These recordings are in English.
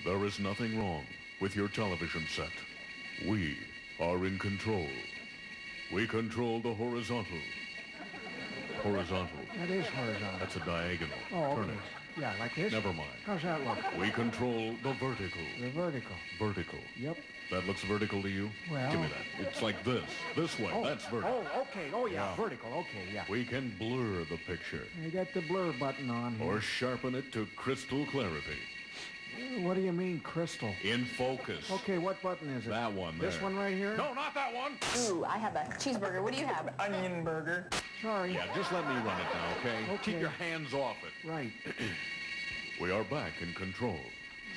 There is nothing wrong with your television set. We are in control. We control the horizontal. Horizontal. That is horizontal. That's a diagonal. Oh, Turn okay. it. Yeah, like this? Never mind. How's that look? We control the vertical. The vertical. Vertical. Yep. That looks vertical to you? Well... Give me that. It's like this. This way. That's vertical. Oh, okay. Oh, yeah. Vertical. Okay, yeah. We can blur the picture. You got the blur button on here. Or sharpen it to crystal clarity. What do you mean, crystal? In focus. Okay, what button is it? That one there. This one right here? No, not that one. Ooh, I have a cheeseburger. What do you have? Onion burger. Sorry. Yeah, just let me run it now, okay? Okay. Keep your hands off it. Right. We are back in control.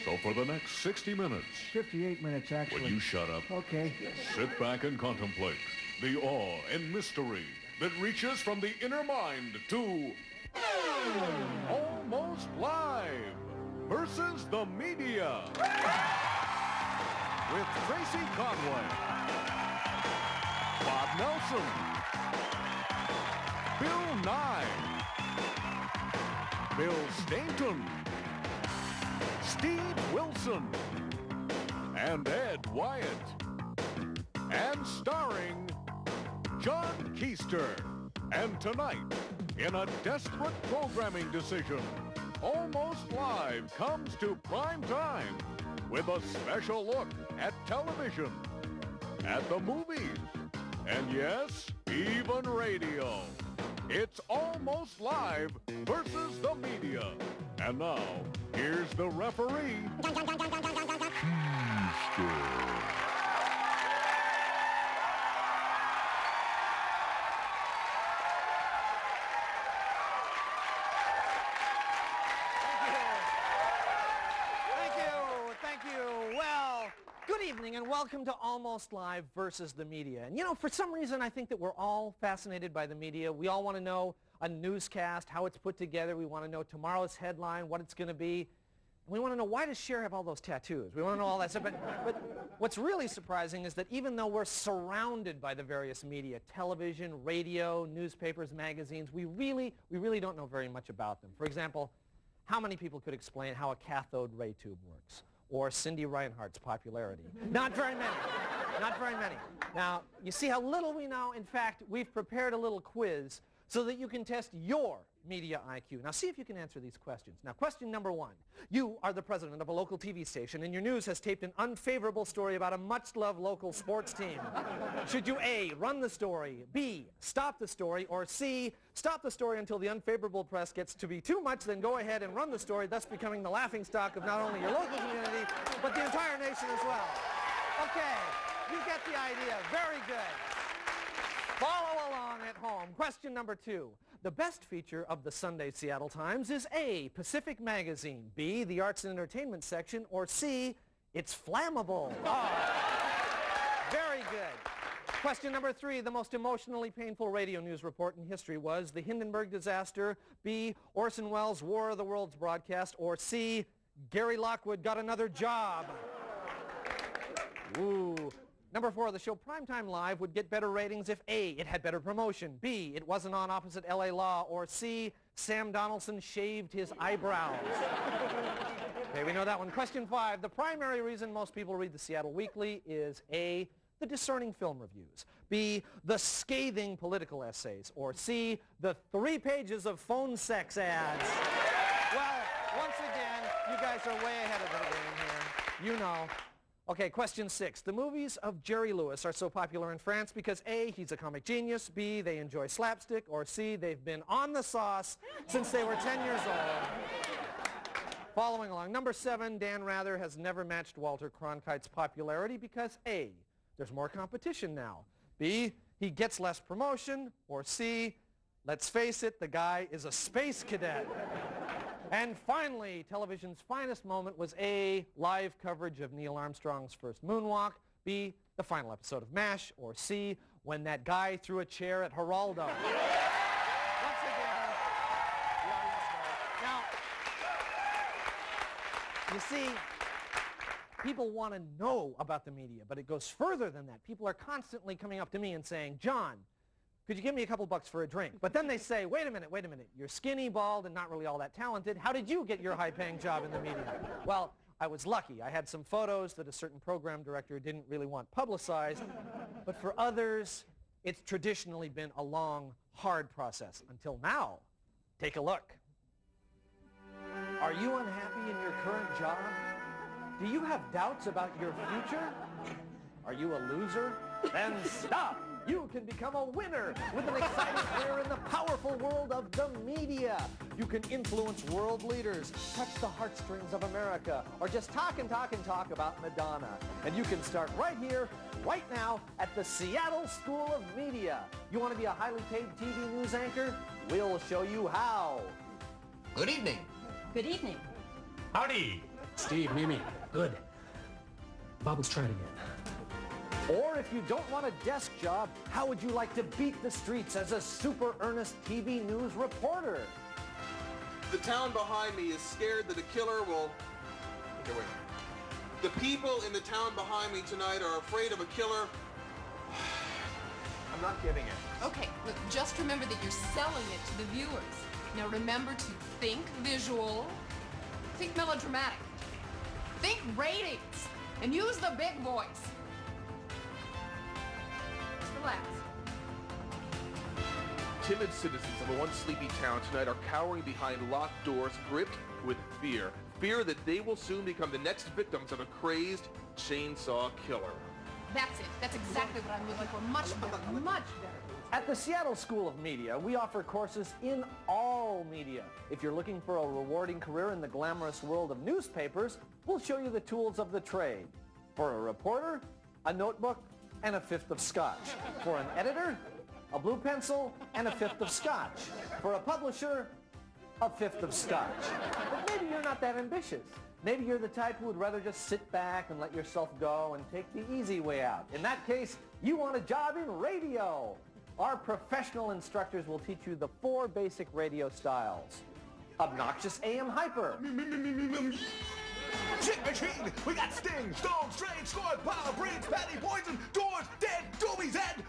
So for the next 60 minutes... 58 minutes, actually. Will you shut up? Okay. Sit back and contemplate the awe and mystery that reaches from the inner mind to... Almost Live versus the media. With Tracy Conway, Bob Nelson, Bill Nye, Bill Stainton, Steve Wilson, and Ed Wyatt. And starring John Keister. And tonight, in a desperate programming decision, Almost Live comes to prime time with a special look at television, at the movies, and yes, even radio. It's Almost Live versus the media. And now, here's the referee. Good evening and welcome to Almost Live versus the media. And you know, for some reason I think that we're all fascinated by the media. We all want to know a newscast, how it's put together. We want to know tomorrow's headline, what it's going to be. And we want to know, why does Cher have all those tattoos? We want to know all that stuff. But what's really surprising is that even though we're surrounded by the various media, television, radio, newspapers, magazines, we really don't know very much about them. For example, how many people could explain how a cathode ray tube works? Or Cindy Reinhardt's popularity? Not very many. Not very many. Now, you see how little we know? In fact, we've prepared a little quiz so that you can test your media IQ. Now, see if you can answer these questions. Now, question number one. You are the president of a local TV station, and your news has taped an unfavorable story about a much-loved local sports team. Should you A, run the story, B, stop the story, or C, stop the story until the unfavorable press gets to be too much, then go ahead and run the story, thus becoming the laughingstock of not only your local community, but the entire nation as well? Okay, you get the idea. Very good. Follow along at home. Question number two. The best feature of the Sunday Seattle Times is A, Pacific Magazine, B, the arts and entertainment section, or C, it's flammable. Oh, very good. Question number three. The most emotionally painful radio news report in history was the Hindenburg disaster, B, Orson Welles' War of the Worlds broadcast, or C, Gary Lockwood got another job. Ooh. Number four, the show Primetime Live would get better ratings if A, it had better promotion, B, it wasn't on opposite LA Law, or C, Sam Donaldson shaved his eyebrows. Okay, we know that one. Question five, the primary reason most people read the Seattle Weekly is A, the discerning film reviews, B, the scathing political essays, or C, the 3 pages of phone sex ads. Well, once again, you guys are way ahead of the game here. You know. Okay, question six. The movies of Jerry Lewis are so popular in France because A, he's a comic genius, B, they enjoy slapstick, or C, they've been on the sauce since they were 10 years old. Following along. Number seven, Dan Rather has never matched Walter Cronkite's popularity because A, there's more competition now, B, he gets less promotion, or C, let's face it, the guy is a space cadet. And finally, television's finest moment was A, live coverage of Neil Armstrong's first moonwalk, B, the final episode of MASH, or C, when that guy threw a chair at Geraldo. Once again, the audience knows. Now, you see, people want to know about the media, but it goes further than that. People are constantly coming up to me and saying, John, could you give me a couple bucks for a drink? But then they say, wait a minute, you're skinny, bald, and not really all that talented. How did you get your high-paying job in the media? Well, I was lucky. I had some photos that a certain program director didn't really want publicized. But for others, it's traditionally been a long, hard process. Until now. Take a look. Are you unhappy in your current job? Do you have doubts about your future? Are you a loser? Then stop! You can become a winner with an exciting career in the powerful world of the media. You can influence world leaders, touch the heartstrings of America, or just talk and talk and talk about Madonna. And you can start right here, right now, at the Seattle School of Media. You want to be a highly paid TV news anchor? We'll show you how. Good evening. Good evening. Howdy. Steve, Mimi. Good. Bob, let's try it again. Or if you don't want a desk job, how would you like to beat the streets as a super earnest TV news reporter? The town behind me is scared that a killer will... Okay, wait. The people in the town behind me tonight are afraid of a killer. I'm not getting it. Okay, look, just remember that you're selling it to the viewers. Now remember to think visual, think melodramatic, think ratings, and use the big voice. Just relax. Timid citizens of a once sleepy town tonight are cowering behind locked doors, gripped with fear. Fear that they will soon become the next victims of a crazed chainsaw killer. That's it. That's exactly what I'm looking for. Much better. Much better. At the Seattle School of Media, we offer courses in all media. If you're looking for a rewarding career in the glamorous world of newspapers, we'll show you the tools of the trade. For a reporter, a notebook and a fifth of scotch. For an editor, a blue pencil and a fifth of scotch. For a publisher, a fifth of scotch. But maybe you're not that ambitious. Maybe you're the type who would rather just sit back and let yourself go and take the easy way out. In that case, you want a job in radio. Our professional instructors will teach you the 4 basic radio styles. Obnoxious AM hyper. Shit machine! We got Sting, Stone, Strange, Score, Power, Breeds, Patty, Poison, Doors, Dead, Doobies, and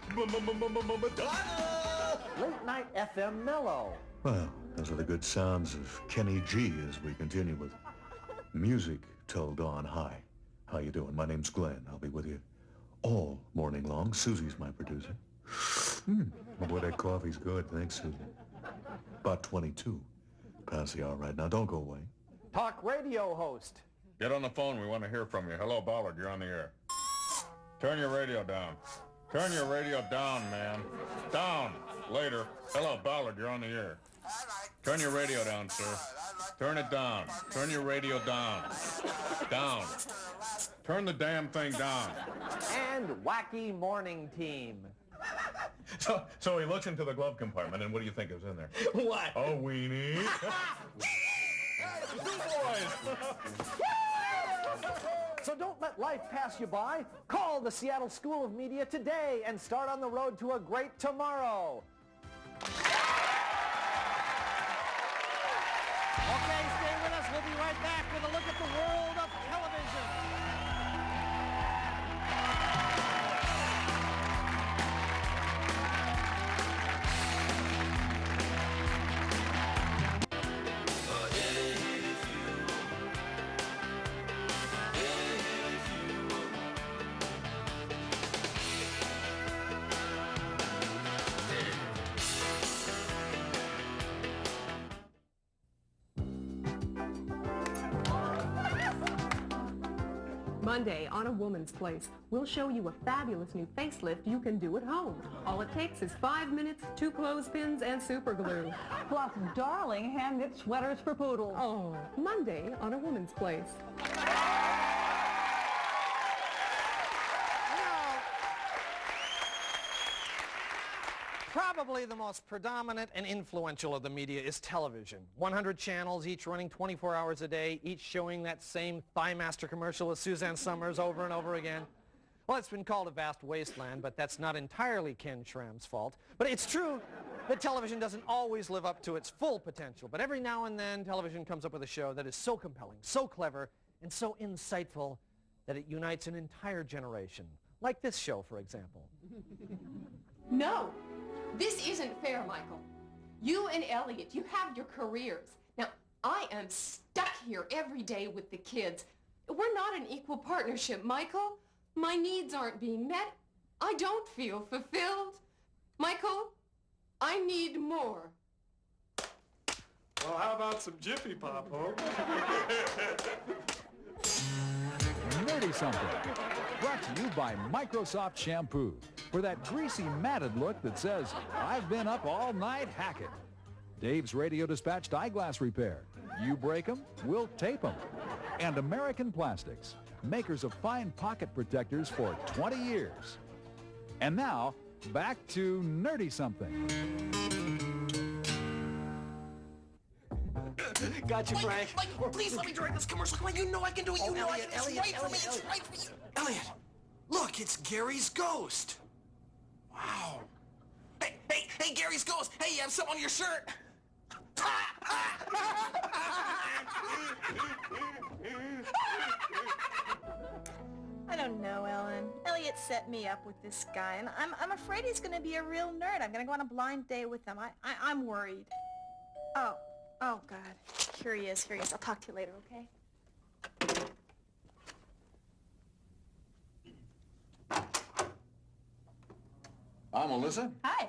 Madonna! Late night FM mellow. Well, those are the good sounds of Kenny G as we continue with Music Till Dawn. Hi, how you doing? My name's Glenn. I'll be with you all morning long. Susie's my producer. Boy, that coffee's good. Thanks, Susie. About 22 past the hour right now. Don't go away. Talk radio host. Get on the phone. We want to hear from you. Hello, Ballard. You're on the air. Turn your radio down. Turn your radio down, man. Down. Later. Hello, Ballard. You're on the air. Turn your radio down, sir. Turn it down. Turn your radio down. Down. Turn the damn thing down. And wacky morning team. So he looks into the glove compartment, and what do you think is in there? What? Oh, weenie. Hey, the two boys. So don't let life pass you by. Call the Seattle School of Media today and start on the road to a great tomorrow. Okay, stay with us. We'll be right back with a look at the world of television. Monday on A Woman's Place, we'll show you a fabulous new facelift you can do at home. All it takes is 5 minutes, 2 clothespins, and super glue. Plus darling hand-knit sweaters for poodles. Oh, Monday on A Woman's Place. Probably the most predominant and influential of the media is television. 100 channels, each running 24 hours a day, each showing that same Thigh Master commercial with Suzanne Summers over and over again. Well, it's been called a vast wasteland, but that's not entirely Ken Schramm's fault. But it's true that television doesn't always live up to its full potential. But every now and then, television comes up with a show that is so compelling, so clever, and so insightful that it unites an entire generation. Like this show, for example. No, this isn't fair, Michael. You and Elliot, you have your careers. Now, I am stuck here every day with the kids. We're not an equal partnership, Michael. My needs aren't being met. I don't feel fulfilled. Michael, I need more. Well, how about some Jiffy Pop, huh? Nerdy Something, brought to you by Microsoft Shampoo. For that greasy, matted look that says, I've been up all night hacking. Dave's Radio Dispatched Eyeglass Repair. You break them, we'll tape them. And American Plastics, makers of fine pocket protectors for 20 years. And now, back to Nerdy Something. Got you, Frank. Mike, please let me direct this commercial. Come on, you know I can do it. You know I can. It's right for me. It's right for you. Elliot, look, it's Gary's ghost. Wow. Hey, Gary's ghost. Hey, you have something on your shirt? I don't know, Ellen. Elliot set me up with this guy, and I'm afraid he's going to be a real nerd. I'm going to go on a blind date with him. I'm worried. Oh, God. Here he is. I'll talk to you later, okay? I'm Alyssa. Hi.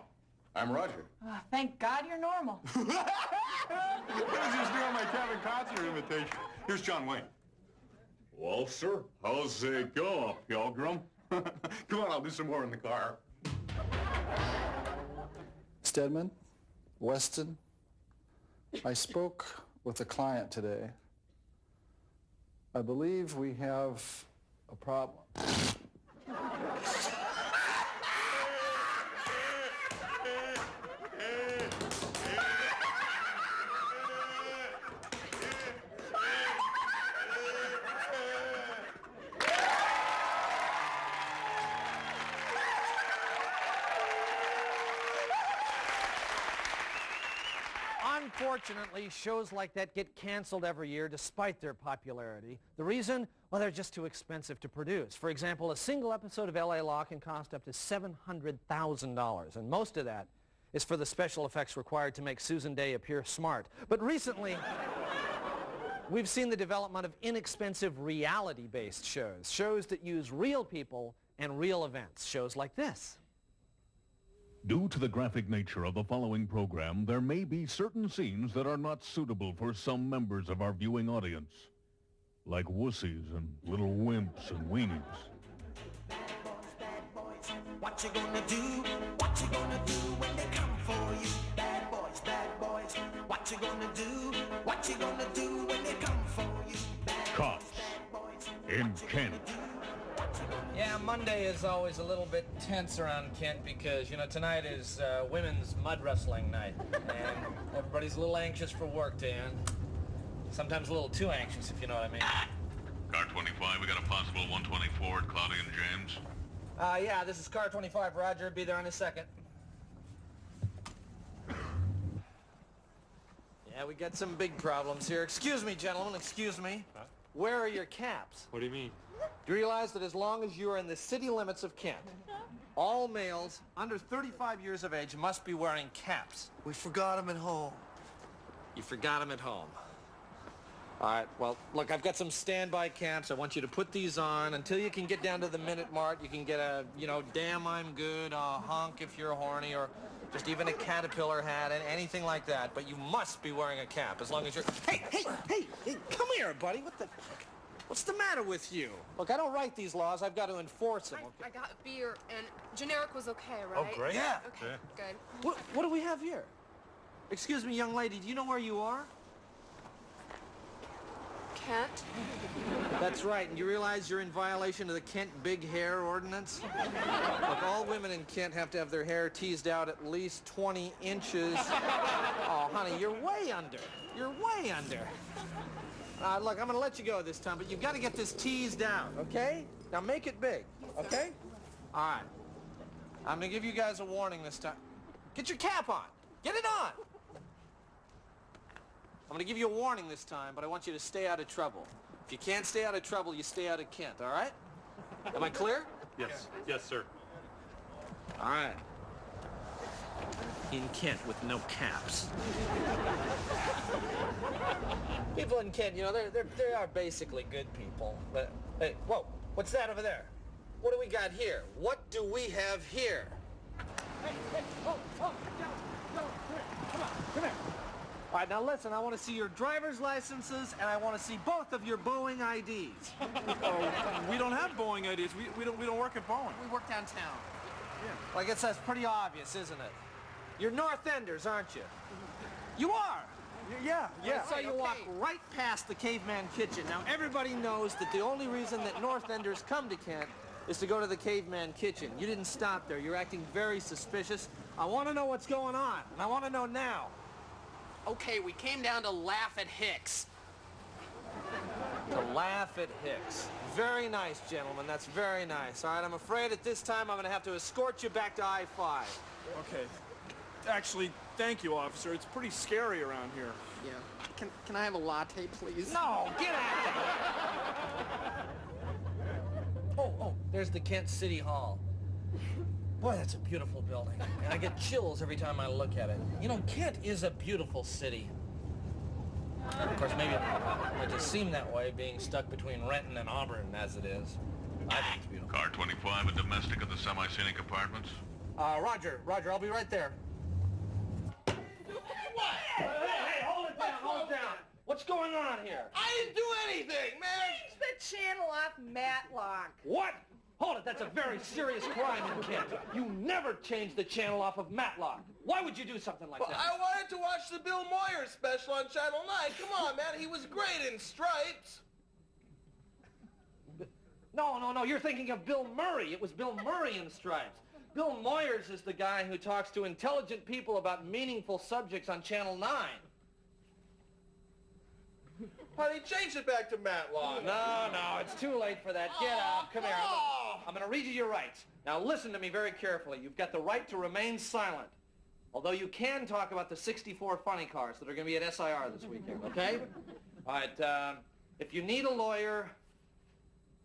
I'm Roger. Oh, thank God you're normal. I was just doing my Kevin Costner imitation. Here's John Wayne. Well, sir, how's it going, Pilgrim? Come on, I'll do some more in the car. Stedman, Weston, I spoke with a client today. I believe we have a problem. Unfortunately, shows like that get canceled every year despite their popularity. The reason? Well, they're just too expensive to produce. For example, a single episode of L.A. Law can cost up to $700,000, and most of that is for the special effects required to make Susan Day appear smart. But recently, we've seen the development of inexpensive reality-based shows that use real people and real events, shows like this. Due to the graphic nature of the following program, there may be certain scenes that are not suitable for some members of our viewing audience, like wussies and little wimps and weenies. What you gonna do? What you gonna do when they come for you? Bad boys. What you gonna do? What you gonna do when they come for you? Cops in Kent. Yeah, Monday is always a little bit tense around Kent because, you know, tonight is women's mud wrestling night. And everybody's a little anxious for work to end. Sometimes a little too anxious, if you know what I mean. Car 25, we got a possible 124 at Claudia and James. Yeah, this is car 25, Roger. Be there in a second. Yeah, we got some big problems here. Excuse me, gentlemen, excuse me. Huh? Where are your caps? What do you mean? Do you realize that as long as you are in the city limits of Kent, all males under 35 years of age must be wearing caps? We forgot them at home. You forgot them at home. All right, well, look, I've got some standby caps. I want you to put these on until you can get down to the minute mark. You can get a, you know, damn I'm good, a honk if you're horny, or just even a caterpillar hat and anything like that. But you must be wearing a cap as long as you're... Hey, come here, buddy. What the... What's the matter with you? Look, I don't write these laws. I've got to enforce them. Okay? I got beer, and generic was okay, right? Oh, great. Yeah. Okay, good. What do we have here? Excuse me, young lady, do you know where you are? Kent? That's right, and you realize you're in violation of the Kent Big Hair Ordinance? Look, all women in Kent have to have their hair teased out at least 20 inches. Oh, honey, you're way under. You're way under. Look, I'm going to let you go this time, but you've got to get this teased out, okay? Now make it big, okay? All right. I'm going to give you guys a warning this time. Get your cap on. Get it on. I'm going to give you a warning this time, but I want you to stay out of trouble. If you can't stay out of trouble, you stay out of Kent, all right? Am I clear? Yes. Yes, sir. All right. In Kent with no caps. People in Kent, you know, they are basically good people. But, hey, whoa, what's that over there? What do we got here? What do we have here? Hey, oh, come on, come here. All right, now listen, I want to see your driver's licenses, and I want to see both of your Boeing IDs. Oh, we don't have Boeing IDs. We don't work at Boeing. We work downtown. Yeah. Well, I guess that's pretty obvious, isn't it? You're North Enders, aren't you? You are. Yeah. So you walk right past the Caveman Kitchen. Now, everybody knows that the only reason that North Enders come to Kent is to go to the Caveman Kitchen. You didn't stop there. You're acting very suspicious. I want to know what's going on, and I want to know now. Okay, we came down to laugh at Hicks. To laugh at Hicks. Very nice, gentlemen. That's very nice. All right, I'm afraid at this time I'm going to have to escort you back to I-5. Okay. Actually, thank you, officer. It's pretty scary around here. Yeah. Can I have a latte, please? No, get out of here! Oh, there's the Kent City Hall. Boy, that's a beautiful building. And I get chills every time I look at it. You know, Kent is a beautiful city. Of course, maybe it might just seem that way, being stuck between Renton and Auburn as it is. I think it's beautiful. Car 25, a domestic of the semi-scenic apartments. Roger, I'll be right there. What? Hey, hold it down. What's going on here? I didn't do anything, man! Change the channel off Matlock. What? Hold it, that's a very serious crime in Kent. You never change the channel off of Matlock. Why would you do something like that? I wanted to watch the Bill Moyer special on Channel 9. Come on, man, he was great in Stripes. No, you're thinking of Bill Murray. It was Bill Murray in Stripes. Bill Moyers is the guy who talks to intelligent people about meaningful subjects on Channel 9. Why they changed it back to Matlock? No, it's too late for that. Get out. Come here. I'm going to read you your rights. Now listen to me very carefully. You've got the right to remain silent. Although you can talk about the 64 funny cars that are going to be at SIR this weekend, okay? All right, if you need a lawyer,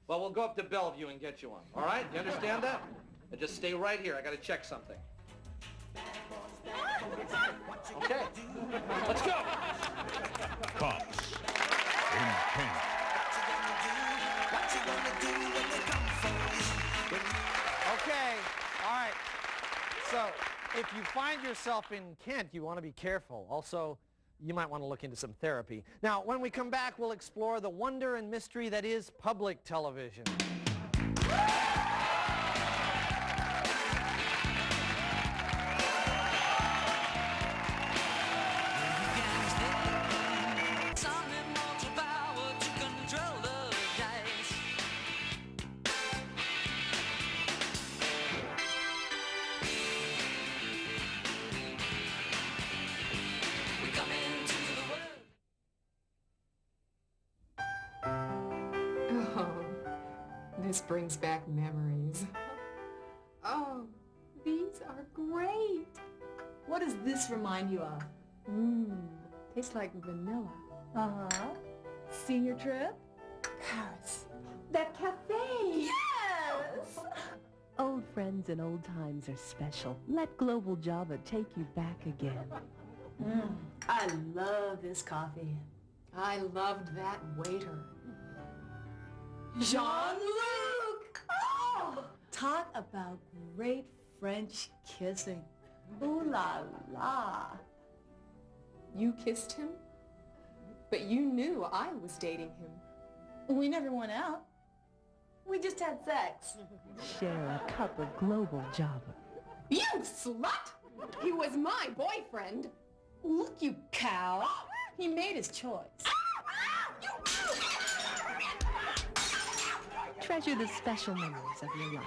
well, we'll go up to Bellevue and get you one. All right? You understand that? Now just stay right here. I got to check something. Okay. Let's go. Cops in Kent. Okay, all right. So, if you find yourself in Kent, you want to be careful. Also, you might want to look into some therapy. Now, when we come back, we'll explore the wonder and mystery that is public television. This brings back memories. Oh, these are great. What does this remind you of? Tastes like vanilla. Uh-huh. Senior trip? Paris. That cafe! Yes! Old friends and old times are special. Let Global Java take you back again. I love this coffee. I loved that waiter. Jean-Luc! Oh! Talk about great French kissing. Ooh la la. You kissed him? But you knew I was dating him. We never went out. We just had sex. Share a cup of Global Java. You slut! He was my boyfriend. Look, you cow. He made his choice. Treasure the special memories of your life.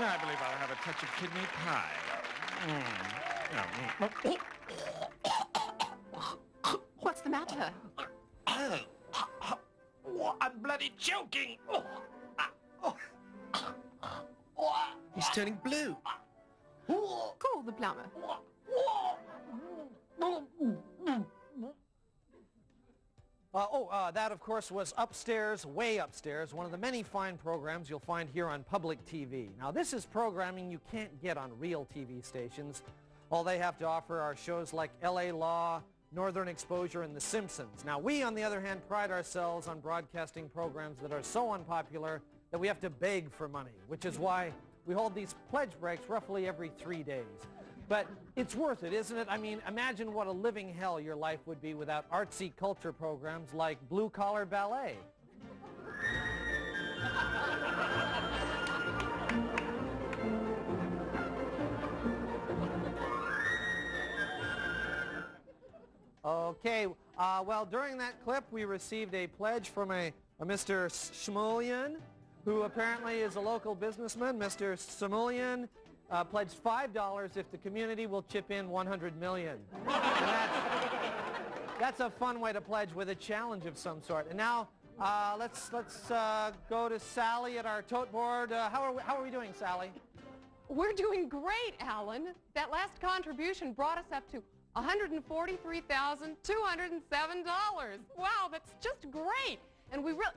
I believe I'll have a touch of kidney pie. What's the matter? I'm bloody choking. He's turning blue. Call the plumber. That, of course, was Upstairs, Way Upstairs, one of the many fine programs you'll find here on public TV. Now, this is programming you can't get on real TV stations. All they have to offer are shows like L.A. Law, Northern Exposure, and The Simpsons. Now, we, on the other hand, pride ourselves on broadcasting programs that are so unpopular that we have to beg for money, which is why we hold these pledge breaks roughly every 3 days. But it's worth it, isn't it? I mean, imagine what a living hell your life would be without artsy culture programs like Blue Collar Ballet. Okay, well, during that clip, we received a pledge from a Mr. Shmulian, who apparently is a local businessman. Mr. Shmulian pledged $5 if the community will chip in $100 million. That's a fun way to pledge with a challenge of some sort. And now, let's go to Sally at our tote board. How are we doing, Sally? We're doing great, Alan. That last contribution brought us up to $143,207. Wow, that's just great. And we really...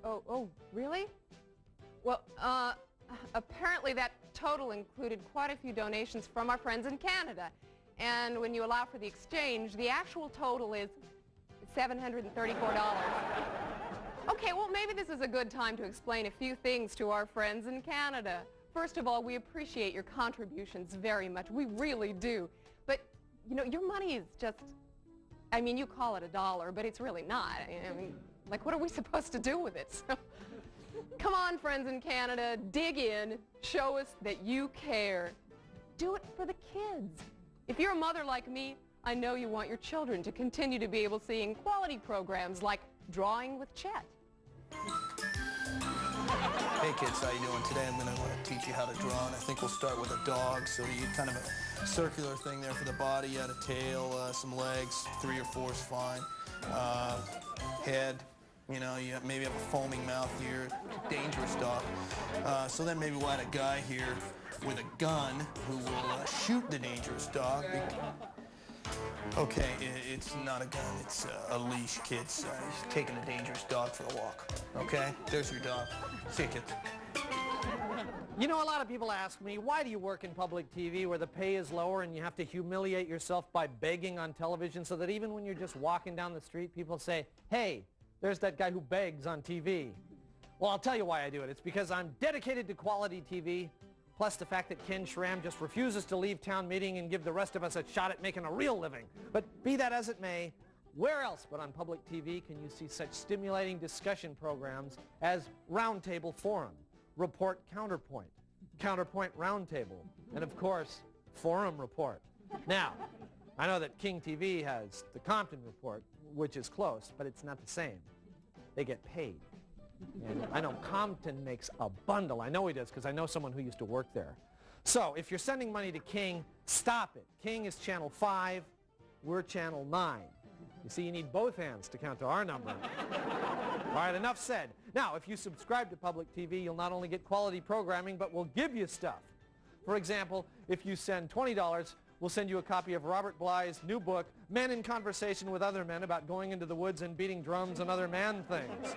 Oh, really? Well, apparently that total included quite a few donations from our friends in Canada. And when you allow for the exchange, the actual total is $734. Okay, well, maybe this is a good time to explain a few things to our friends in Canada. First of all, we appreciate your contributions very much. We really do. But, you know, your money is just, I mean, you call it $1, but it's really not. I mean, like, what are we supposed to do with it? So, come on, friends in Canada, dig in, show us that you care. Do it for the kids. If you're a mother like me, I know you want your children to continue to be able to see quality programs like Drawing with Chet. Hey kids, how you doing? Today I'm going to teach you how to draw, and I think we'll start with a dog. So you get kind of a circular thing there for the body. You add a tail, some legs, 3 or 4 is fine. Head, you know, you maybe have a foaming mouth here, dangerous dog. So then maybe we'll add a guy here with a gun who will shoot the dangerous dog. Okay, it's not a gun, it's a leash, kids. He's taking a dangerous dog for a walk. Okay, there's your dog. See you, kids. You know, a lot of people ask me, why do you work in public TV where the pay is lower and you have to humiliate yourself by begging on television so that even when you're just walking down the street, people say, hey, there's that guy who begs on TV. Well, I'll tell you why I do it. It's because I'm dedicated to quality TV, plus the fact that Ken Schramm just refuses to leave town meeting and give the rest of us a shot at making a real living. But be that as it may, where else but on public TV can you see such stimulating discussion programs as Roundtable Forum, Report Counterpoint, Counterpoint Roundtable, and of course, Forum Report. Now, I know that King TV has the Compton Report, which is close, but it's not the same. They get paid. And I know Compton makes a bundle. I know he does because I know someone who used to work there. So if you're sending money to King, stop it. King is channel 5. We're channel 9. You see, you need both hands to count to our number. All right, enough said. Now, if you subscribe to public TV, you'll not only get quality programming, but we'll give you stuff. For example, if you send $20, we'll send you a copy of Robert Bly's new book, Men in Conversation with Other Men, about going into the woods and beating drums and other man things.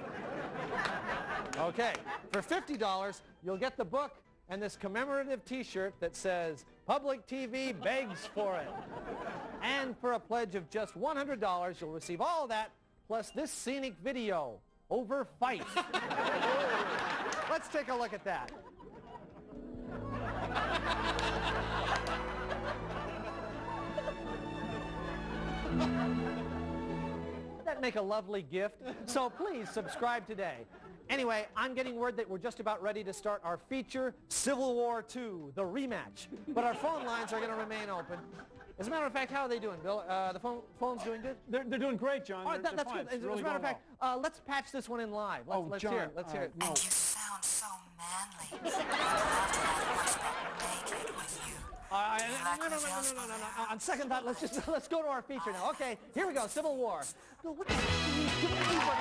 Okay, for $50, you'll get the book and this commemorative t-shirt that says, Public TV begs for it. And for a pledge of just $100, you'll receive all that, plus this scenic video, Over Fight. Let's take a look at that. Would that make a lovely gift? So please subscribe today. Anyway, I'm getting word that we're just about ready to start our feature, Civil War II, the rematch. But our phone lines are going to remain open. As a matter of fact, how are they doing, Bill? The phone's doing good? They're doing great, John. All right, that's good. As a matter of fact, let's patch this one in live. Let's John, hear it. Let's hear it. No. You sound so manly. I'd love to have much better naked with you. No. On second thought, let's go to our feature now. Okay, here we go. Civil War. Bill, what the heck are you doing? Everybody's doing.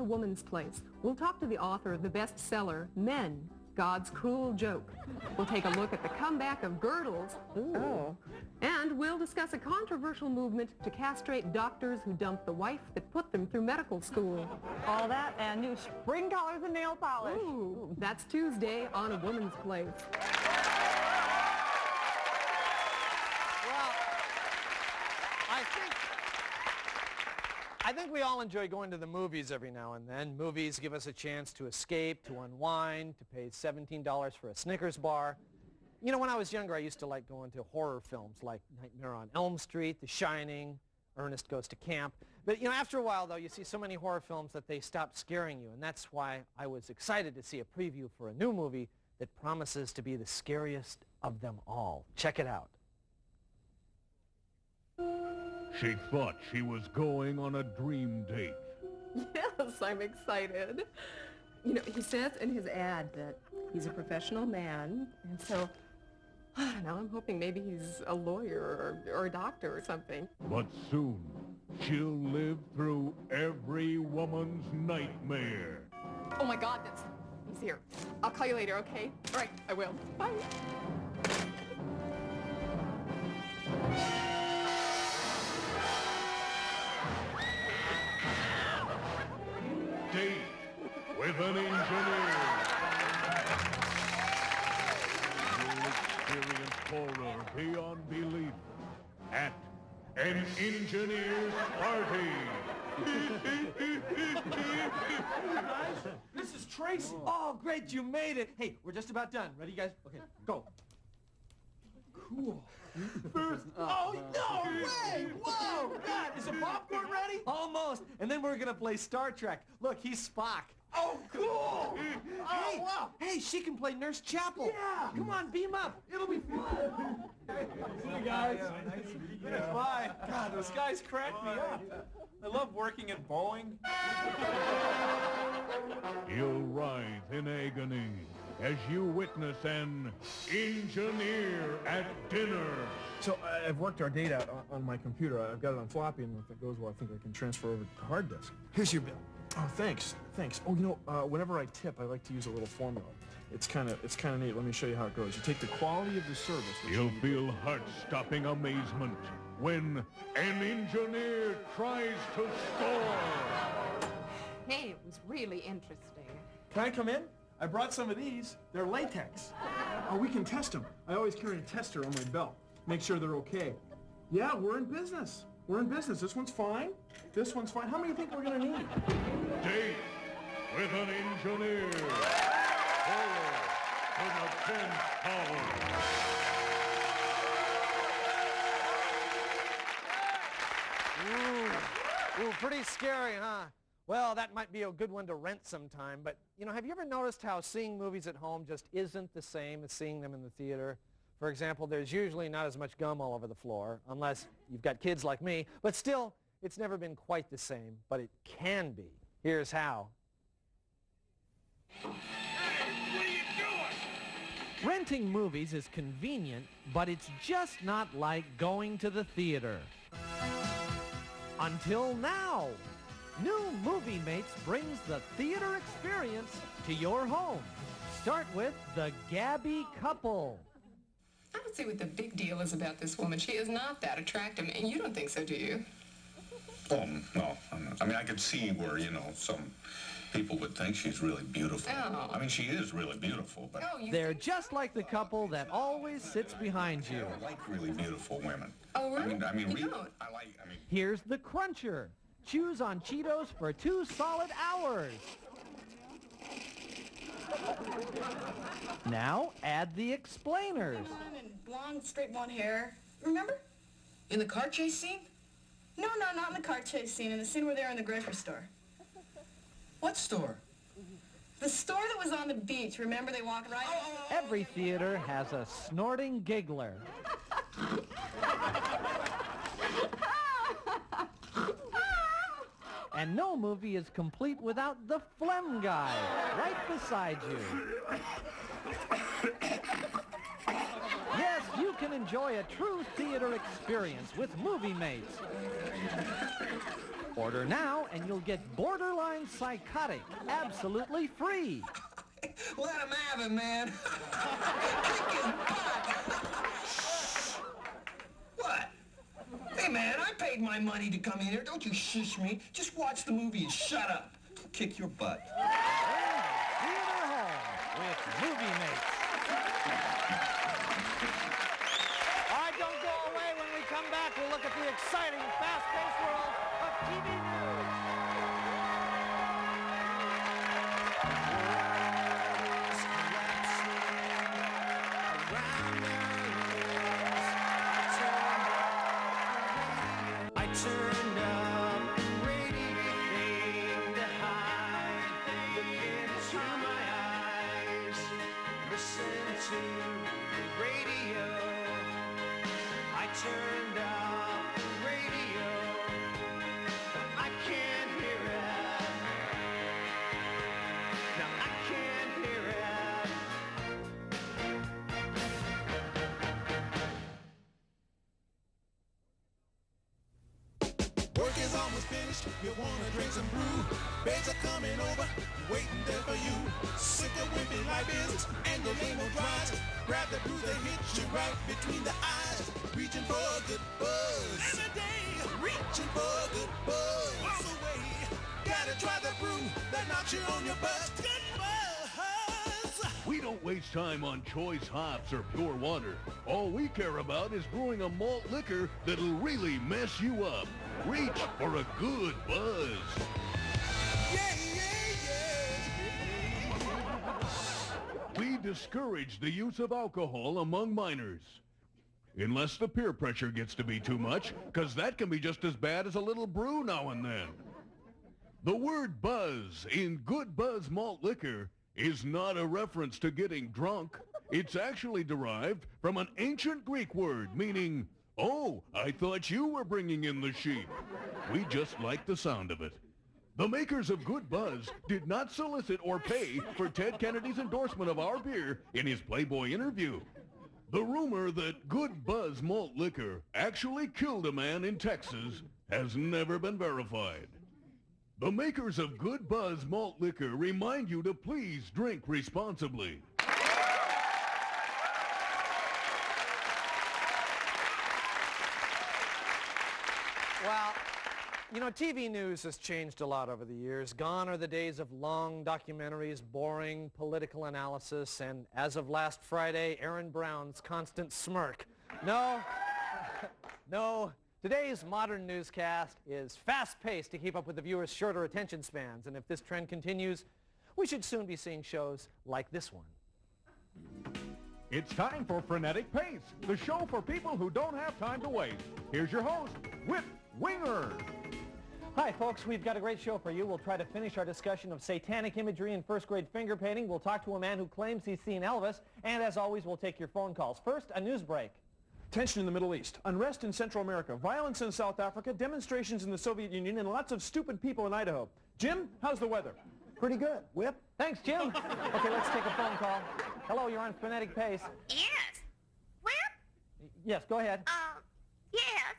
Woman's Place. We'll talk to the author of the bestseller, Men, God's Cruel Joke. We'll take a look at the comeback of girdles. Ooh. And we'll discuss a controversial movement to castrate doctors who dumped the wife that put them through medical school. All that and new spring colors and nail polish. Ooh, that's Tuesday on A Woman's Place. Well, I think we all enjoy going to the movies every now and then. Movies give us a chance to escape, to unwind, to pay $17 for a Snickers bar. You know, when I was younger, I used to like going to horror films like Nightmare on Elm Street, The Shining, Ernest Goes to Camp. But, you know, after a while, though, you see so many horror films that they stop scaring you. And that's why I was excited to see a preview for a new movie that promises to be the scariest of them all. Check it out. She thought she was going on a dream date. Yes, I'm excited. You know, he says in his ad that he's a professional man, and so, I don't know, I'm hoping maybe he's a lawyer or a doctor or something. But soon, she'll live through every woman's nightmare. Oh my God, he's here. I'll call you later, okay? All right, I will. Bye. Date with an engineer. You'll experience horror beyond belief at an engineer's party. This is Tracy. Oh, great, you made it. Hey, we're just about done. Ready, guys? Okay, go. Cool. Oh, no way! Whoa! God, is the popcorn ready? Almost. And then we're going to play Star Trek. Look, he's Spock. Oh, cool! Hey, wow. Hey, she can play Nurse Chapel. Yeah. Come on, beam up. It'll be fun. See you guys. Nice to meet you. Bye. God, those guys crack me up. I love working at Boeing. You'll writhe in agony as you witness an engineer at dinner. So I've worked our date out on my computer. I've got it on floppy, and if it goes well, I think I can transfer over to hard disk. Here's your bill. Oh, thanks. Oh, you know, whenever I tip, I like to use a little formula. It's kind of neat. Let me show you how it goes. You take the quality of the service. You'll feel heart-stopping amazement when an engineer tries to score. Hey, it was really interesting. Can I come in? I brought some of these. They're latex. Oh, we can test them. I always carry a tester on my belt. Make sure they're okay. Yeah, we're in business. This one's fine. This one's fine. How many do you think we're going to need? Date with an engineer. Horror to the 10th power. Ooh, pretty scary, huh? Well, that might be a good one to rent sometime, but, you know, have you ever noticed how seeing movies at home just isn't the same as seeing them in the theater? For example, there's usually not as much gum all over the floor, unless you've got kids like me, but still, it's never been quite the same, but it can be. Here's how. Hey, what are you doing? Renting movies is convenient, but it's just not like going to the theater. Until now. New Movie Mates brings the theater experience to your home. Start with the Gabby couple. I don't see what the big deal is about this woman. She is not that attractive, and you don't think so, do you? Oh, no. I mean, I could see where, you know, some people would think she's really beautiful. Oh. I mean, she is really beautiful, but... Oh, They're just like the couple that always sits behind you. I like really beautiful women. Oh, really? I mean, You really, don't? Here's the Cruncher. Choose on Cheetos for 2 solid hours. Now add the explainers. Blonde, straight blonde hair. Remember? In the car chase scene? No, not in the car chase scene. In the scene where they're in the grocery store. What store? The store that was on the beach. Remember they walked right... Every theater has a snorting giggler. And no movie is complete without the phlegm guy right beside you. Yes, you can enjoy a true theater experience with Movie Mates. Order now and you'll get Borderline Psychotic absolutely free. Let him have it, man. Kick his butt. What? Hey, man, I paid my money to come in here. Don't you shush me. Just watch the movie and shut up. Kick your butt. Theater home with Movie Mates. All right, don't go away. When we come back, we'll look at the exciting, fast-paced world of TV news. I turned up the radio thing to hide. Look into my eyes. Listen to the radio. I turned up the radio. I can't hear it. No, I can't hear it. Work is almost finished, you wanna drink some brew. Babes are coming over, waiting there for you. Sick of wimpy life business and your lame old drives. Grab the brew that hits you right between the eyes. Reaching for a good buzz. Every day, reaching for a good buzz. All the way, gotta try the brew that knocks you on your butt. Good buzz. We don't waste time on choice hops or pure water. All we care about is brewing a malt liquor that'll really mess you up. Reach for a good buzz. We discourage the use of alcohol among minors. Unless the peer pressure gets to be too much, because that can be just as bad as a little brew now and then. The word buzz in Good Buzz Malt Liquor is not a reference to getting drunk. It's actually derived from an ancient Greek word meaning, oh, I thought you were bringing in the sheep. We just like the sound of it. The makers of Good Buzz did not solicit or pay for Ted Kennedy's endorsement of our beer in his Playboy interview. The rumor that Good Buzz Malt Liquor actually killed a man in Texas has never been verified. The makers of Good Buzz Malt Liquor remind you to please drink responsibly. Well, you know, TV news has changed a lot over the years. Gone are the days of long documentaries, boring political analysis, and as of last Friday, Aaron Brown's constant smirk. No, no. Today's modern newscast is fast-paced to keep up with the viewers' shorter attention spans, and if this trend continues, we should soon be seeing shows like this one. It's time for Frenetic Pace, the show for people who don't have time to waste. Here's your host, Whip Winger. Hi, folks. We've got a great show for you. We'll try to finish our discussion of satanic imagery in first-grade finger painting. We'll talk to a man who claims he's seen Elvis. And as always, we'll take your phone calls. First, a news break. Tension in the Middle East, unrest in Central America, violence in South Africa, demonstrations in the Soviet Union, and lots of stupid people in Idaho. Jim, how's the weather? Pretty good. Whip? Thanks, Jim. Okay, let's take a phone call. Hello, you're on Frenetic Pace. Yes. Whip? Yes, go ahead. Yes.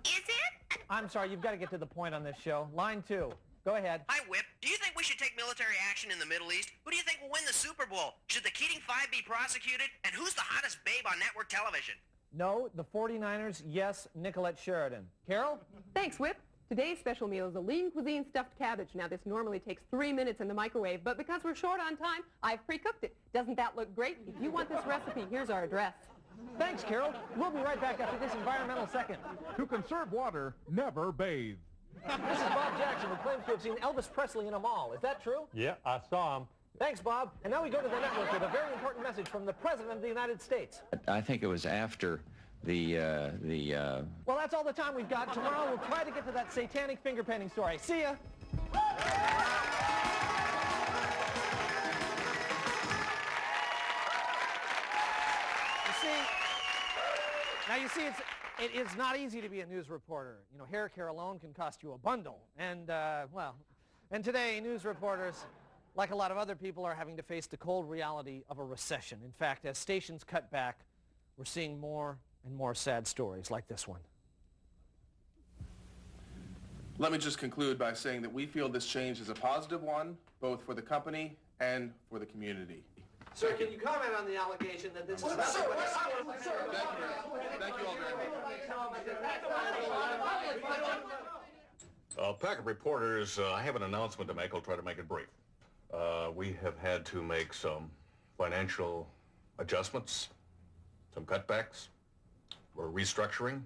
Is it? I'm sorry, you've got to get to the point on this show. Line 2. Go ahead. Hi, Whip. Do you think we should take military action in the Middle East? Who do you think will win the Super Bowl? Should the Keating Five be prosecuted? And who's the hottest babe on network television? No, the 49ers. Yes, Nicolette Sheridan. Carol? Thanks, Whip. Today's special meal is a lean cuisine stuffed cabbage. Now, this normally takes 3 minutes in the microwave, but because we're short on time, I've pre-cooked it. Doesn't that look great? If you want this recipe, here's our address. Thanks, Carol. We'll be right back after this environmental second. To conserve water, never bathe. This is Bob Jackson, who claims to have seen Elvis Presley in a mall. Is that true? Yeah, I saw him. Thanks, Bob. And now we go to the network with a very important message from the President of the United States. I think it was after the Well, that's all the time we've got. Tomorrow we'll try to get to that satanic finger painting story. See ya. You see, it is not easy to be a news reporter. You know, hair care alone can cost you a bundle. And, and today, news reporters, like a lot of other people, are having to face the cold reality of a recession. In fact, as stations cut back, we're seeing more and more sad stories like this one. Let me just conclude by saying that we feel this change is a positive one, both for the company and for the community. Sir, can you comment on the allegation that this is... Thank you all very much. Pack of reporters, I have an announcement to make. I'll try to make it brief. We have had to make some financial adjustments, some cutbacks. We're restructuring,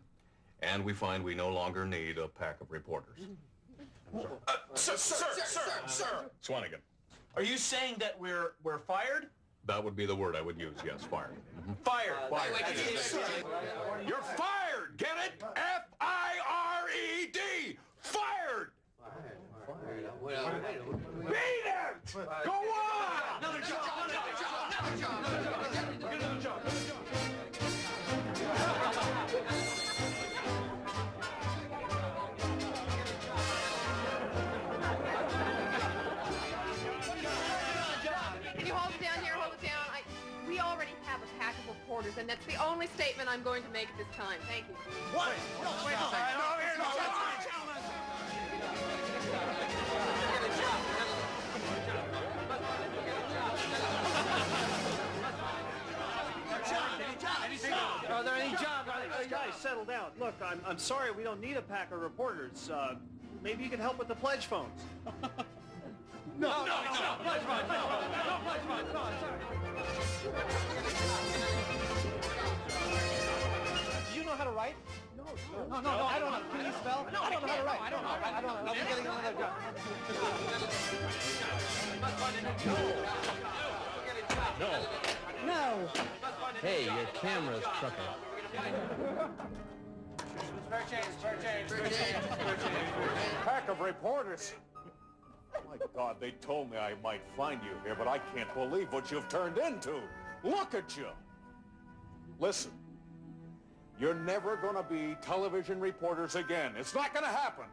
and we find we no longer need a pack of reporters. Sir! Swanigan. Are you saying that we're fired? That would be the word I would use, yes, fired. Fired. You're fired! Get it? F-I-R-E-D! Fired! Beat it! Go on! Another job! Can you hold it down here? Hold it down. We already have a pack of reporters, and that's the only statement I'm going to make at this time. Thank you. What? Wait a second. Are there any jobs? Guys, settle down. Look, I'm sorry we don't need a pack of reporters. Maybe you can help with the pledge phones. No, pledge phones, no, pledge phones, no, sorry. Do you know how to write? No, I don't know. Can you spell? No, I don't know how to write. I don't know. I'm getting another job. No. Hey, your camera's crooked. Fair change. Pack of reporters. My God, they told me I might find you here, but I can't believe what you've turned into. Look at you. Listen, you're never going to be television reporters again. It's not going to happen.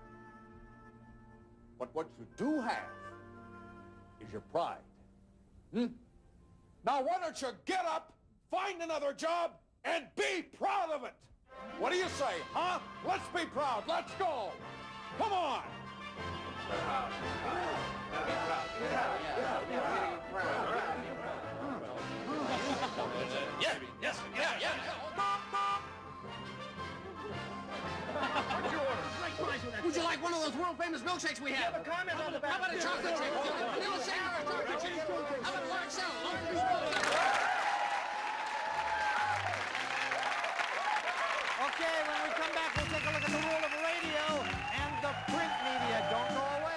But what you do have is your pride. Now, why don't you get up, find another job, and be proud of it? What do you say, huh? Let's be proud. Let's go. Come on. Yes. Would you like one of those world-famous milkshakes we have? A comment on the back. How about a chocolate shake? Vanilla shake or a chocolate shake? How about a large salad? Okay, when we come back, we'll take a look at the role of radio and the print media. Don't go away.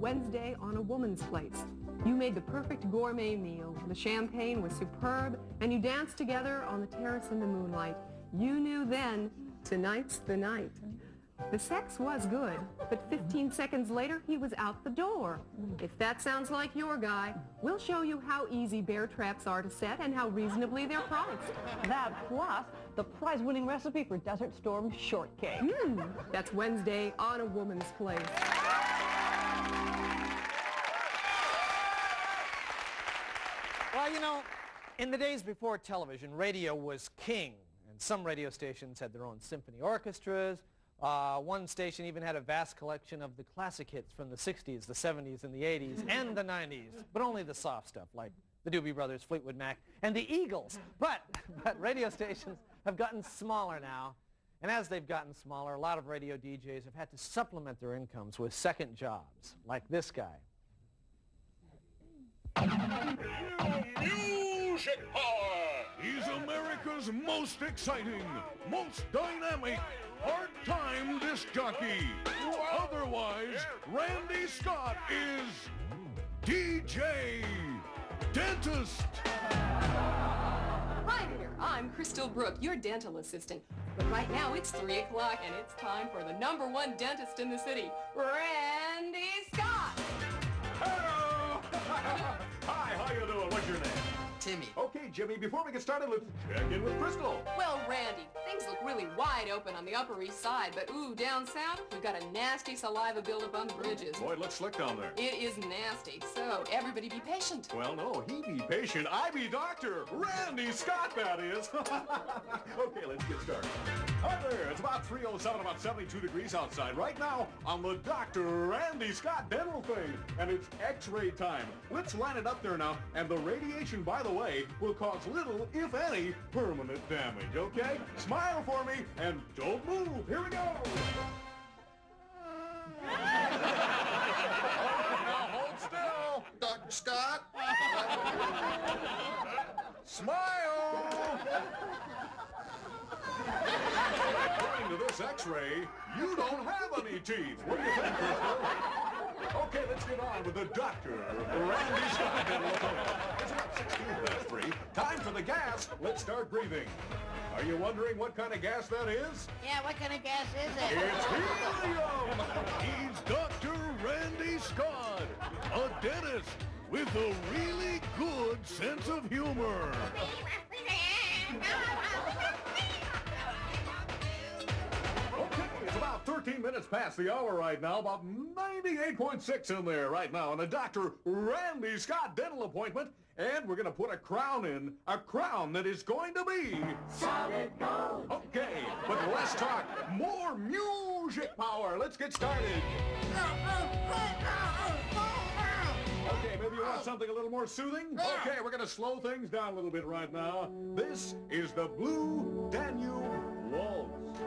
Wednesday on a woman's place. You made the perfect gourmet meal. The champagne was superb, and you danced together on the terrace in the moonlight. You knew then, tonight's the night. The sex was good, but 15 seconds later, he was out the door. If that sounds like your guy, we'll show you how easy bear traps are to set and how reasonably they're priced. That plus the prize-winning recipe for Desert Storm shortcake. That's Wednesday on a woman's place. Well, you know, in the days before television, radio was king, and some radio stations had their own symphony orchestras. One station even had a vast collection of the classic hits from the 60s, the 70s, and the 80s, and the 90s, but only the soft stuff, like the Doobie Brothers, Fleetwood Mac, and the Eagles. But radio stations have gotten smaller now, and as they've gotten smaller, a lot of radio DJs have had to supplement their incomes with second jobs, like this guy. Music power! He's America's most exciting, most dynamic, part-time disc jockey. Otherwise, Randy Scott is DJ Dentist. Hi there, I'm Crystal Brooke, your dental assistant. But right now it's 3 o'clock and it's time for the #1 dentist in the city, Randy Scott. Hello! Hi, how you doing? What's your name? Timmy. Okay, Jimmy, before we get started, let's check in with Crystal. Well, Randy, things look really wide open on the Upper East Side, but ooh, down south, we've got a nasty saliva buildup on the bridges. Boy, it looks slick down there. It is nasty, so everybody be patient. Well, no, he be patient. I be doctor. Randy Scott, that is. Okay, let's get started. Hi there, it's about 3:07, about 72 degrees outside right now on the Dr. Randy Scott dental thing, and it's x-ray time. Let's line it up there now, and the radiation, by the way, will cause little, if any, permanent damage, okay? Smile for me, and don't move. Here we go. Now hold still, Dr. Scott. Smile. According to this x-ray, you don't have any teeth. What do you think, Crystal? Okay, let's get on with the Dr. Randy Scott dental appointment. It's about 3. Time for the gas. Let's start breathing. Are you wondering what kind of gas that is? Yeah, what kind of gas is it? It's helium! He's Dr. Randy Scott, a dentist with a really good sense of humor. Okay, it's about 13 minutes past the hour right now, about 98.6 in there right now on the Dr. Randy Scott dental appointment, and we're going to put a crown in, a crown that is going to be solid gold. Okay, but less talk, more music power. Let's get started. Okay, maybe you want something a little more soothing? Okay, we're going to slow things down a little bit right now. This is the Blue Danube Waltz.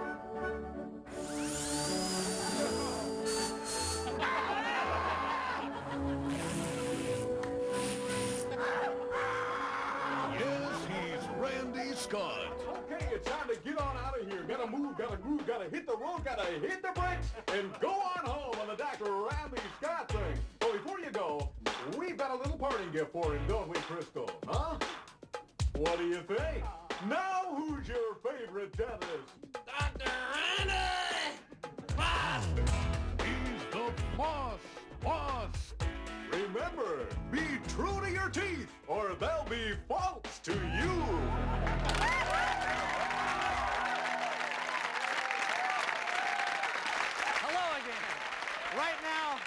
Yes, he's Randy Scott. Okay, it's time to get on out of here. Gotta move, gotta groove, gotta hit the road, gotta hit the brakes, and go on home on the Dr. Randy Scott thing. But before you go, we've got a little parting gift for him, don't we, Crystal? Huh? What do you think? Now who's your favorite dentist? Dr. Randy! He's the boss. Remember, be true to your teeth, or they'll be false to you. Hello again. Right now,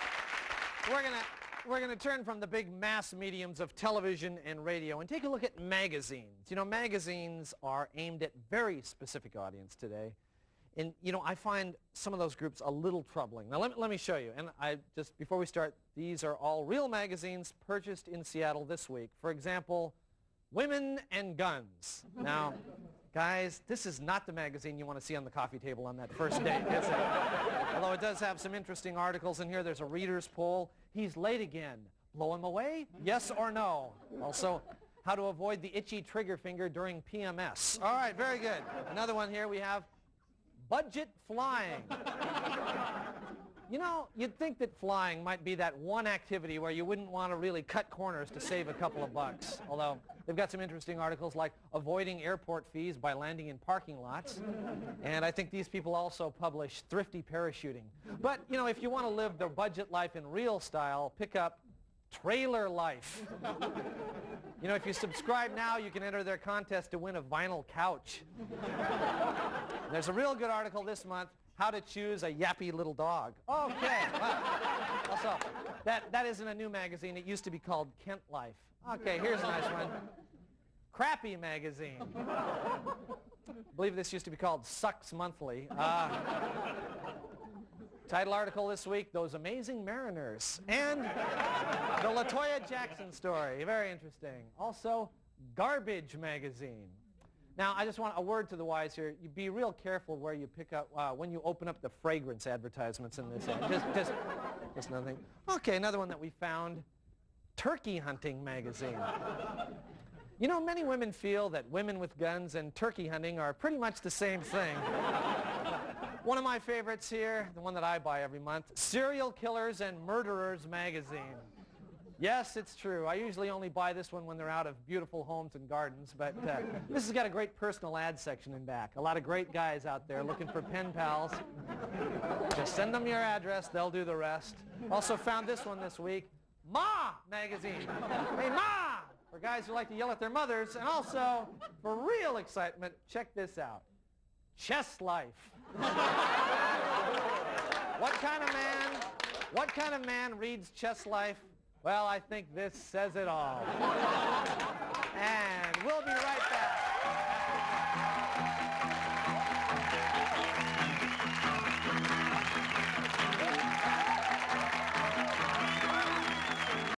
we're gonna turn from the big mass mediums of television and radio and take a look at magazines. You know, magazines are aimed at very specific audience today. And, you know, I find some of those groups a little troubling. Now, let me show you. And before we start, these are all real magazines purchased in Seattle this week. For example, Women and Guns. Now, guys, this is not the magazine you want to see on the coffee table on that first date, is it? Although it does have some interesting articles in here. There's a reader's poll. He's late again. Blow him away? Yes or no? Also, how to avoid the itchy trigger finger during PMS. All right, very good. Another one here we have. Budget flying. You know, you'd think that flying might be that one activity where you wouldn't want to really cut corners to save a couple of bucks. Although they've got some interesting articles like avoiding airport fees by landing in parking lots. And I think these people also publish thrifty parachuting. But, you know, if you want to live the budget life in real style, pick up Trailer Life. You know, if you subscribe now, you can enter their contest to win a vinyl couch. There's a real good article this month, How to Choose a Yappy Little Dog. Okay. Well, also, that isn't a new magazine. It used to be called Kent Life. Okay, here's a nice one. Crappy Magazine. I believe this used to be called Sucks Monthly. Title article this week, Those Amazing Mariners. And the LaToya Jackson story. Very interesting. Also, Garbage Magazine. Now, I just want a word to the wise here. You be real careful where you pick up, when you open up the fragrance advertisements in this ad. Just nothing. Okay, another one that we found, Turkey Hunting Magazine. You know, many women feel that women with guns and turkey hunting are pretty much the same thing. One of my favorites here, the one that I buy every month, Serial Killers and Murderers magazine. Yes, it's true. I usually only buy this one when they're out of beautiful homes and gardens, but this has got a great personal ad section in back. A lot of great guys out there looking for pen pals. Just send them your address, they'll do the rest. Also found this one this week, Ma magazine. Hey, Ma! For guys who like to yell at their mothers, and also, for real excitement, check this out. Chess Life. What kind of man reads Chess Life? Well, I think this says it all. And we'll be right back.